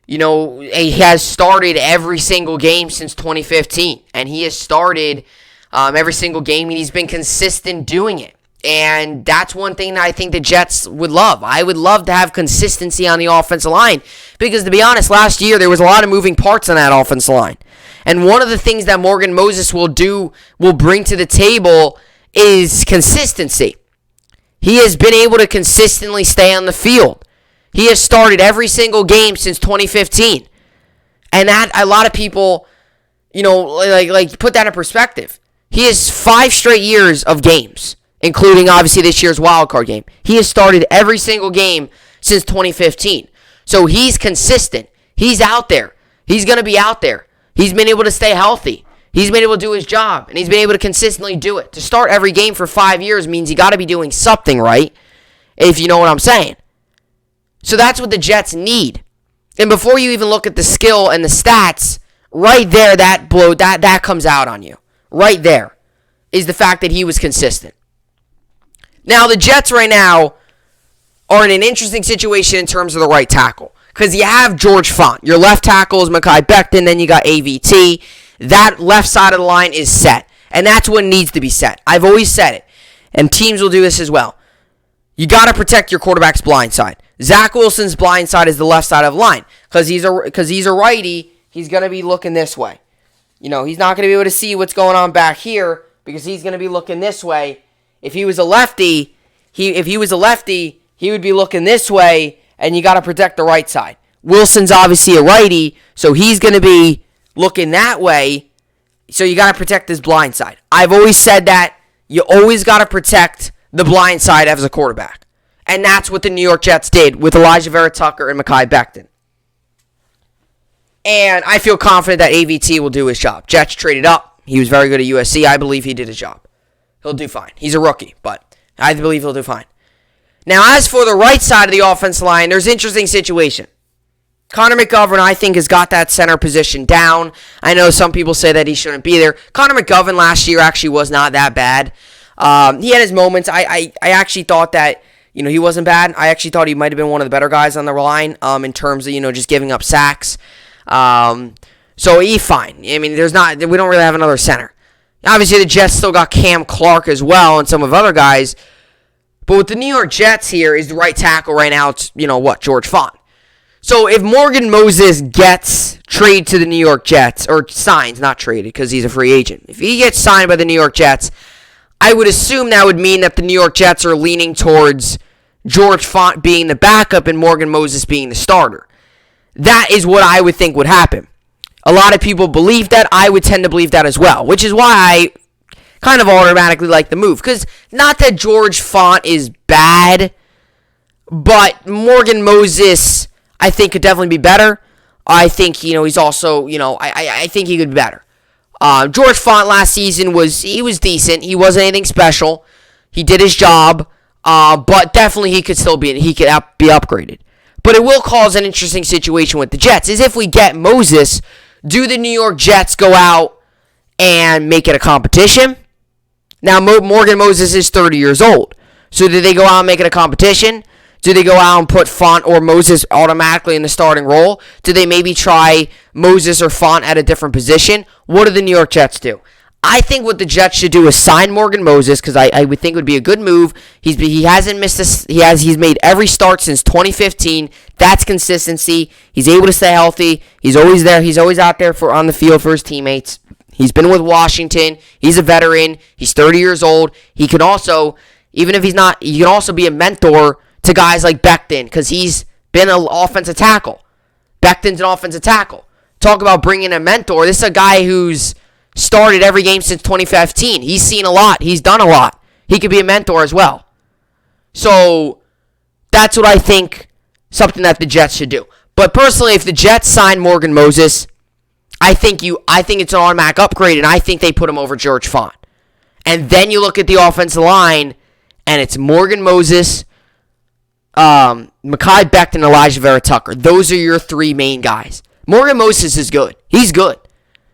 he has started every single game since 2015. And he has started every single game, and he's been consistent doing it. And that's one thing that I think the Jets would love. I would love to have consistency on the offensive line because, to be honest, last year there was a lot of moving parts on that offensive line. And one of the things that Morgan Moses will bring to the table is consistency. He has been able to consistently stay on the field. He has started every single game since 2015. And that, a lot of people, put that in perspective. He has 5 straight years of games, including, obviously, this year's wildcard game. He has started every single game since 2015. So he's consistent. He's out there. He's going to be out there. He's been able to stay healthy. He's been able to do his job, and he's been able to consistently do it. To start every game for 5 years means you got to be doing something right, if you know what I'm saying. So that's what the Jets need. And before you even look at the skill and the stats, right there, that comes out on you. Right there is the fact that he was consistent. Now, the Jets right now are in an interesting situation in terms of the right tackle. Because you have George Font. Your left tackle is Mekhi Becton. Then you got AVT. That left side of the line is set. And that's what needs to be set. I've always said it. And teams will do this as well. You got to protect your quarterback's blind side. Zach Wilson's blind side is the left side of the line. Because he's a righty, he's going to be looking this way. He's not going to be able to see what's going on back here because he's going to be looking this way. If he was a lefty, he would be looking this way, and you got to protect the right side. Wilson's obviously a righty, so he's going to be looking that way, so you got to protect his blind side. I've always said that you always got to protect the blind side as a quarterback, and that's what the New York Jets did with Elijah Vera-Tucker and Mekhi Becton. And I feel confident that AVT will do his job. Jets traded up. He was very good at USC. I believe he did his job. He'll do fine. He's a rookie, but I believe he'll do fine. Now, as for the right side of the offense line, there's an interesting situation. Connor McGovern, I think, has got that center position down. I know some people say that he shouldn't be there. Connor McGovern last year actually was not that bad. He had his moments. I actually thought that, he wasn't bad. I actually thought he might have been one of the better guys on the line in terms of, just giving up sacks. So he's fine. I mean, we don't really have another center. Obviously, the Jets still got Cam Clark as well and some of other guys. But with the New York Jets here is the right tackle right now. It's, George Font. So if Morgan Moses gets traded to the New York Jets, or signs, not traded because he's a free agent. If he gets signed by the New York Jets, I would assume that would mean that the New York Jets are leaning towards George Font being the backup and Morgan Moses being the starter. That is what I would think would happen. A lot of people believe that. I would tend to believe that as well, which is why I kind of automatically like the move. Because not that George Font is bad, but Morgan Moses, I think, could definitely be better. I think, he's also, I think he could be better. George Font last season was decent. He wasn't anything special. He did his job, but definitely he could be upgraded. But it will cause an interesting situation with the Jets, is if we get Moses, do the New York Jets go out and make it a competition? Now, Morgan Moses is 30 years old. So do they go out and make it a competition? Do they go out and put Font or Moses automatically in the starting role? Do they maybe try Moses or Font at a different position? What do the New York Jets do? I think what the Jets should do is sign Morgan Moses, because I would think it would be a good move. He hasn't missed this. He's made every start since 2015. That's consistency. He's able to stay healthy. He's always there. He's always out there on the field for his teammates. He's been with Washington. He's a veteran. He's 30 years old. He can also, even if he's not, he can also be a mentor to guys like Becton, because he's been an offensive tackle. Becton's an offensive tackle. Talk about bringing a mentor. This is a guy who's started every game since 2015. He's seen a lot. He's done a lot. He could be a mentor as well. So that's what I think something that the Jets should do. But personally, if the Jets sign Morgan Moses, I think it's an automatic upgrade, and I think they put him over George Font. And then you look at the offensive line, and it's Morgan Moses, Mekhi Becton, and Elijah Vera Tucker. Those are your three main guys. Morgan Moses is good. He's good. I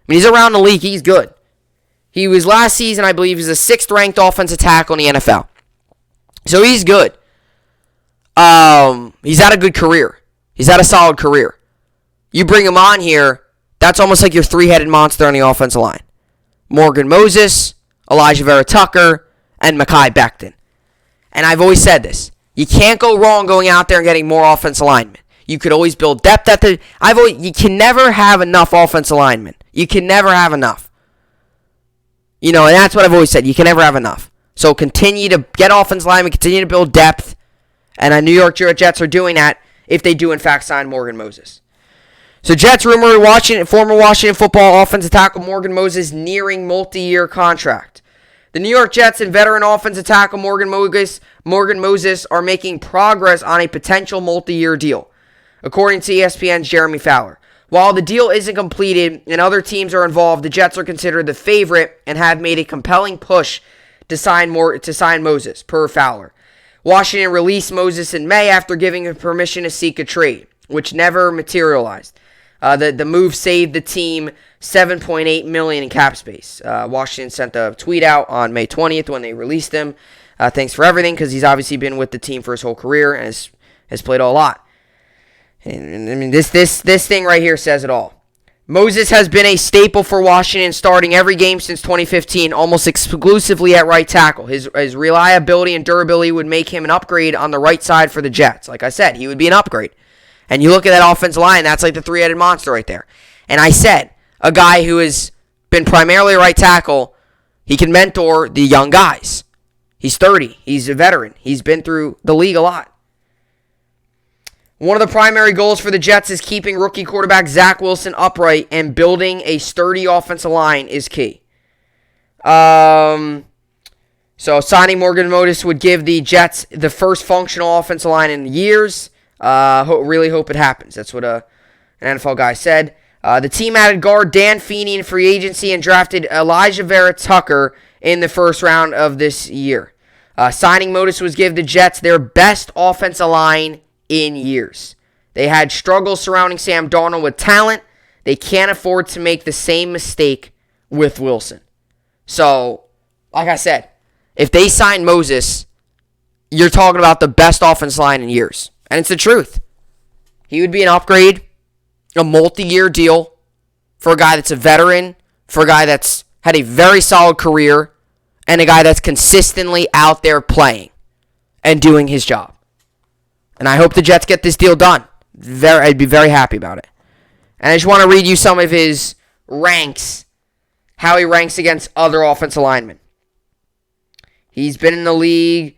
mean, he's around the league. He's good. He was last season, I believe, he was the 6th-ranked offensive tackle in the NFL. So he's good. He's had a good career. He's had a solid career. You bring him on here, that's almost like your three-headed monster on the offensive line. Morgan Moses, Elijah Vera Tucker, and Mekhi Becton. And I've always said this. You can't go wrong going out there and getting more offensive linemen. You could always build depth at the... You can never have enough offensive linemen. You can never have enough. And that's what I've always said. You can never have enough. So continue to get offensive linemen, continue to build depth. And the New York Jets are doing that if they do, in fact, sign Morgan Moses. So Jets rumor former Washington football offensive tackle Morgan Moses nearing multi-year contract. The New York Jets and veteran offensive tackle Morgan Moses are making progress on a potential multi-year deal, according to ESPN's Jeremy Fowler. While the deal isn't completed and other teams are involved, the Jets are considered the favorite and have made a compelling push to sign Moses, per Fowler. Washington released Moses in May after giving him permission to seek a trade, which never materialized. The move saved the team $7.8 million in cap space. Washington sent a tweet out on May 20th when they released him. Thanks for everything, because he's obviously been with the team for his whole career and has played a lot. And I mean, this thing right here says it all. Moses has been a staple for Washington, starting every game since 2015, almost exclusively at right tackle. His reliability and durability would make him an upgrade on the right side for the Jets. Like I said, he would be an upgrade. And you look at that offensive line, that's like the three-headed monster right there. And I said, a guy who has been primarily a right tackle, he can mentor the young guys. He's 30. He's a veteran. He's been through the league a lot. One of the primary goals for the Jets is keeping rookie quarterback Zach Wilson upright, and building a sturdy offensive line is key. So signing Morgan Moses would give the Jets the first functional offensive line in years. Really hope it happens. That's what an NFL guy said. The team added guard Dan Feeney in free agency and drafted Elijah Vera Tucker in the first round of this year. Signing Moses would give the Jets their best offensive line in years. They had struggles surrounding Sam Darnold with talent. They can't afford to make the same mistake with Wilson. So, like I said, if they sign Moses, you're talking about the best offensive line in years. And it's the truth. He would be an upgrade, a multi-year deal for a guy that's a veteran, for a guy that's had a very solid career, and a guy that's consistently out there playing and doing his job. And I hope the Jets get this deal done. I'd be very happy about it. And I just want to read you some of his ranks, how he ranks against other offensive linemen. He's been in the league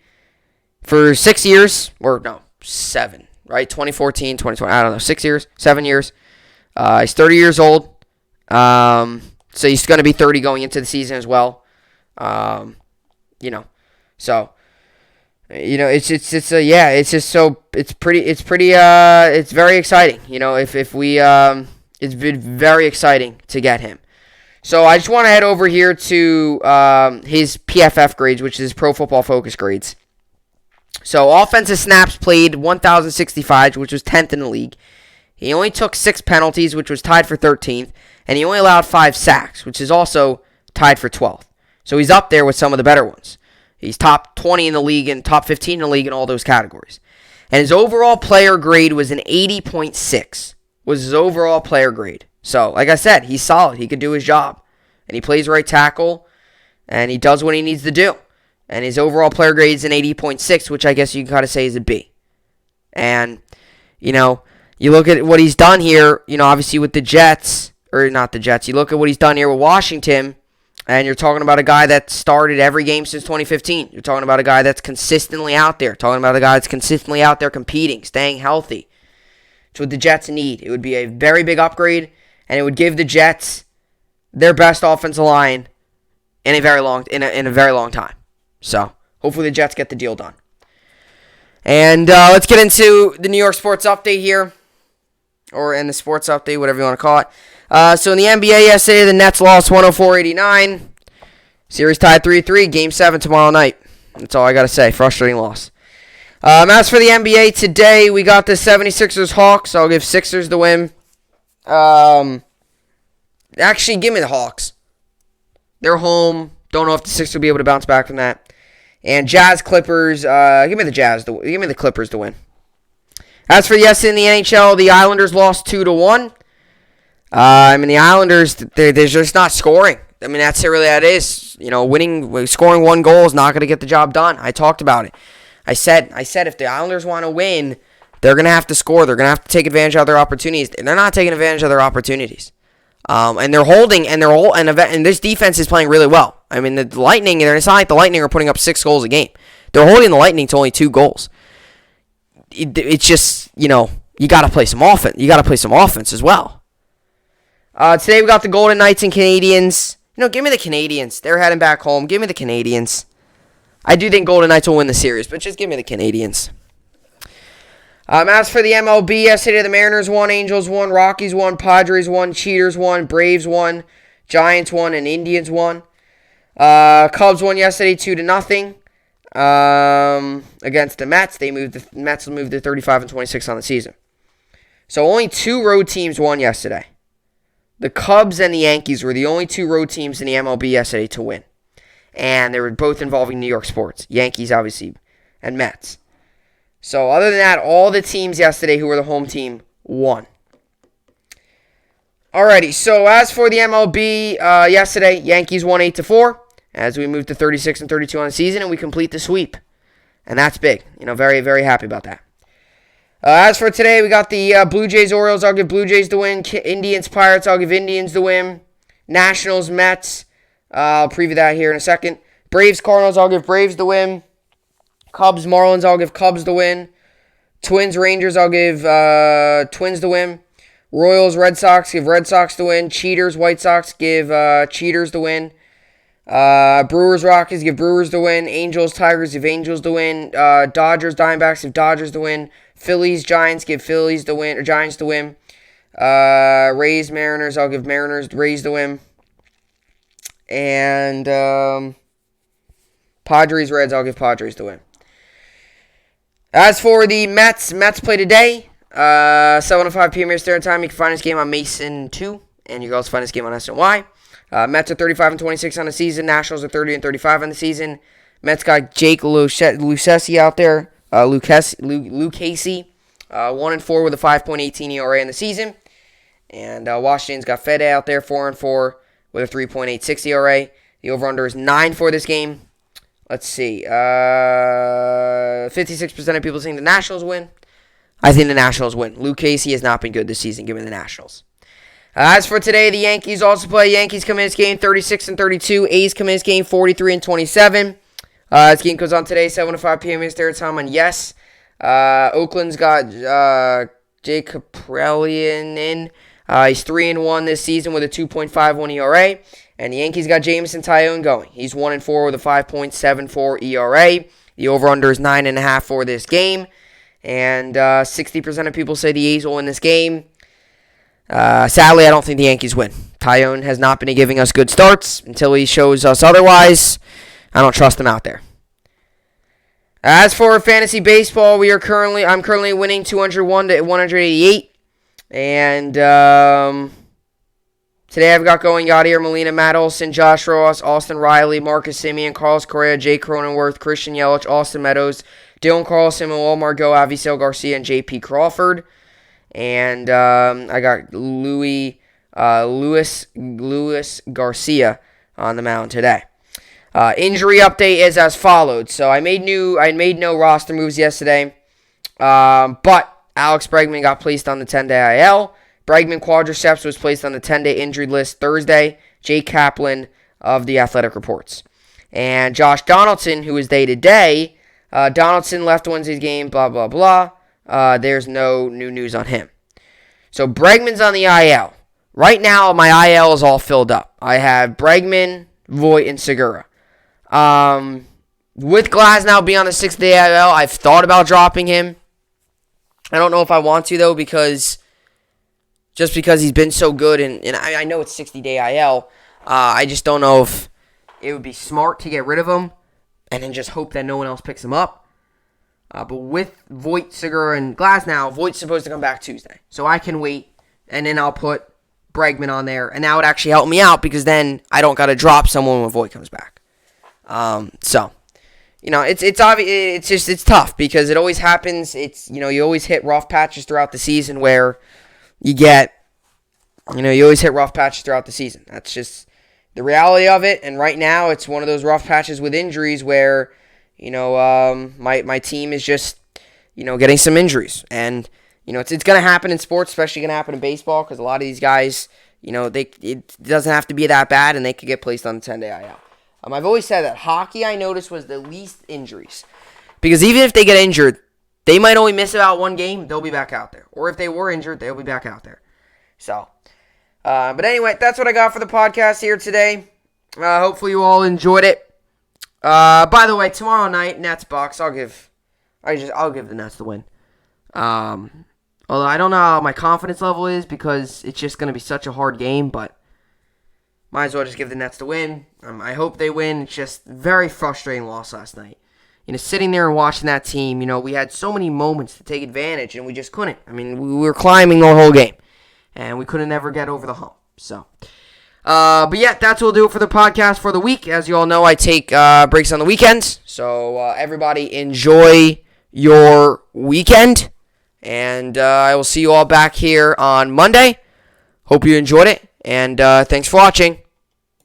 for 6 years, or no, 7, right? 2014, 2020, I don't know, 6 years, 7 years. He's 30 years old. So he's going to be 30 going into the season as well. It's very exciting. It's been very exciting to get him. So I just want to head over here to his PFF grades, which is Pro Football Focus grades. So offensive snaps played 1,065, which was 10th in the league. He only took 6 penalties, which was tied for 13th, and he only allowed 5 sacks, which is also tied for 12th. So he's up there with some of the better ones. He's top 20 in the league and top 15 in the league in all those categories. And his overall player grade was an 80.6, was his overall player grade. So, like I said, he's solid. He can do his job. And he plays right tackle, and he does what he needs to do. And his overall player grade is an 80.6, which I guess you can kind of say is a B. And, you look at what he's done here, obviously with the Jets, or not the Jets, you look at what he's done here with Washington, and you're talking about a guy that started every game since 2015. You're talking about a guy that's consistently out there. Talking about a guy that's consistently out there competing, staying healthy. It's what the Jets need. It would be a very big upgrade, and it would give the Jets their best offensive line in a very long time. So, hopefully the Jets get the deal done. And let's get into the New York sports update here, or in the sports update, whatever you want to call it. So in the NBA yesterday, the Nets lost 104-89. Series tied 3-3. Game 7 tomorrow night. That's all I got to say. Frustrating loss. As for the NBA today, we got the 76ers Hawks. I'll give Sixers the win. Actually, give me the Hawks. They're home. Don't know if the Sixers will be able to bounce back from that. And Jazz Clippers. Give me the Clippers to win. As for yesterday in the NHL, the Islanders lost 2-1. The Islanders, they're just not scoring. I mean, that's really that is. Scoring one goal is not going to get the job done. I talked about it. I said if the Islanders want to win, they're going to have to score. They're going to have to take advantage of their opportunities. And they're not taking advantage of their opportunities. And they're holding, and this defense is playing really well. I mean, the Lightning, it's not like the Lightning are putting up 6 goals a game. They're holding the Lightning to only 2 goals. It's just, you got to play some offense. You got to play some offense as well. Today we got the Golden Knights and Canadiens. Give me the Canadiens. They're heading back home. Give me the Canadiens. I do think Golden Knights will win the series, but just give me the Canadiens. As for the MLB, yesterday the Mariners won, Angels won, Rockies won, Padres won, Cheaters won, Braves won, Giants won, and Indians won. Cubs won yesterday 2-0 against the Mets. The Mets moved to 35-26 on the season. So only 2 road teams won yesterday. The Cubs and the Yankees were the only 2 road teams in the MLB yesterday to win. And they were both involving New York sports. Yankees, obviously, and Mets. So other than that, all the teams yesterday who were the home team won. Alrighty, so as for the MLB, yesterday, Yankees won 8-4 as we move to 36-32 on the season, and we complete the sweep. And that's big. Very, very happy about that. As for today, we got the Blue Jays, Orioles. I'll give Blue Jays the win. Indians, Pirates. I'll give Indians the win. Nationals, Mets. I'll preview that here in a second. Braves, Cardinals. I'll give Braves the win. Cubs, Marlins. I'll give Cubs the win. Twins, Rangers. I'll give Twins the win. Royals, Red Sox. Give Red Sox the win. Cheaters, White Sox. Give Cheaters the win. Brewers, Rockies. Give Brewers the win. Angels, Tigers. Give Angels the win. Dodgers, Diamondbacks. Give Dodgers the win. Phillies, Giants, give Phillies the win, or Giants the win. Rays, Mariners, I'll give Rays the win. And Padres, Reds, I'll give Padres the win. As for the Mets play today. 7:05 p.m. Eastern Time. You can find this game on Mason 2, and you can also find this game on SNY. Mets are 35-26 on the season. Nationals are 30-35 on the season. Mets got Jake Lucchesi out there. Luke Casey, 1-4 with a 5.18 ERA in the season. And Washington's got Fede out there, 4-4 with a 3.86 ERA. The over-under is 9 for this game. Let's see. 56% of people think the Nationals win. I think the Nationals win. Luke Casey has not been good this season. Give me the Nationals. As for today, the Yankees also play. Yankees come in this game 36-32. A's come in this game 43-27. This game goes on today, 7:05 p.m. Eastern Time on Yes. Oakland's got Jake Caprellian in. He's 3-1 this season with a 2.51 ERA. And the Yankees got Jameson Taillon going. He's 1-4 with a 5.74 ERA. The over-under is 9.5 for this game. And 60% of people say the A's will win this game. Sadly, I don't think the Yankees win. Taillon has not been giving us good starts until he shows us otherwise. I don't trust him out there. As for fantasy baseball, I'm currently winning 201-188. And today I've got going Yadier Molina, Matt Olson, Josh Ross, Austin Riley, Marcus Semien, Carlos Correa, Jay Cronenworth, Christian Yelich, Austin Meadows, Dylan Carlson, Manuel Margot, Avisail Garcia, and J.P. Crawford. And I got Luis Garcia on the mound today. Injury update is as followed. So I made no roster moves yesterday, but Alex Bregman got placed on the 10-day IL. Bregman quadriceps was placed on the 10-day injured list Thursday. Jake Kaplan of the Athletic reports. And Josh Donaldson, who is day-to-day, Donaldson left Wednesday's game, blah, blah, blah. There's no new news on him. So Bregman's on the IL. Right now, my IL is all filled up. I have Bregman, Voit, and Segura. with Glasnow being on the 6th-day IL, I've thought about dropping him. I don't know if I want to, though, because he's been so good, and I know it's 60-day IL. I just don't know if it would be smart to get rid of him and then just hope that no one else picks him up. But with Voit, Segura, and Glasnow, Voigt's supposed to come back Tuesday. So I can wait, and then I'll put Bregman on there, and that would actually help me out because then I don't got to drop someone when Voit comes back. It's obvious. It's tough because it always happens. You always hit rough patches throughout the season where you always hit rough patches throughout the season. That's just the reality of it. And right now, it's one of those rough patches with injuries where, my team is just, getting some injuries. And, it's going to happen in sports, especially going to happen in baseball because a lot of these guys, it doesn't have to be that bad and they could get placed on the 10-day IL. I've always said that hockey, I noticed, was the least injuries. Because even if they get injured, they might only miss about one game, they'll be back out there. Or if they were injured, they'll be back out there. So, but anyway, that's what I got for the podcast here today. Hopefully you all enjoyed it. By the way, tomorrow night, Nets Bucks, I'll give the Nets the win. Although I don't know how my confidence level is because it's just going to be such a hard game, but might as well just give the Nets the win. I hope they win. It's just a very frustrating loss last night. Sitting there and watching that team, we had so many moments to take advantage, and we just couldn't. We were climbing the whole game, and we couldn't ever get over the hump. So, but yeah, that's what we'll do for the podcast for the week. As you all know, I take breaks on the weekends. So, everybody enjoy your weekend, and I will see you all back here on Monday. Hope you enjoyed it, and thanks for watching.